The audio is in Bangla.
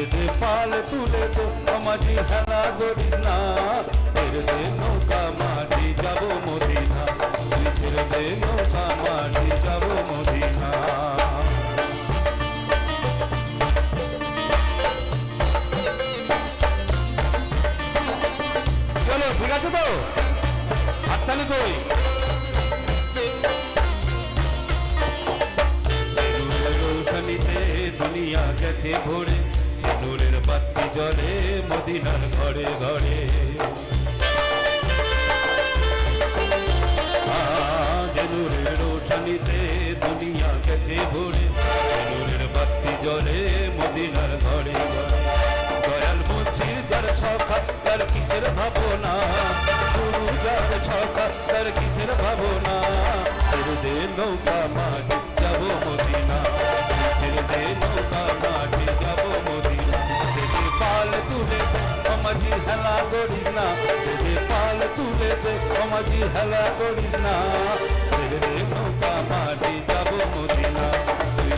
দে পাল তুলে দে মাঝি হেলা করিস না ছেড়ে দে নৌকা মাঝি যাব মদিনা তুই ছেড়ে দে নৌকা মাঝি যাব মদিনা চলো ঠিক আছে তো হাততালি কই রোশনীতে দুনিয়া গেছে ভরে নূরের বাতি জ্বলে মদিনার ঘরে ঘরে নূরের রোশনীতে দুনিয়া গেছে ভরে নূরের বাতি জ্বলে মদিনার ঘরে ঘরে দয়াল মুন্সির যার সখা তার কিসের ভাবনা গুরু যার সখা তার কিসের ভাবনা ছেড়ে দে নৌকা মাঝি যাব মদিনা ছেড়ে দে নৌকা মাঝি যাব মদিনা দেখে পাল তুলে দে মাঝি হেলা করিস না দেখে পাল তুলে দে মাঝি হেলা করিস না ছেড়ে দে নৌকা মাঝি যাব মদিনা তুই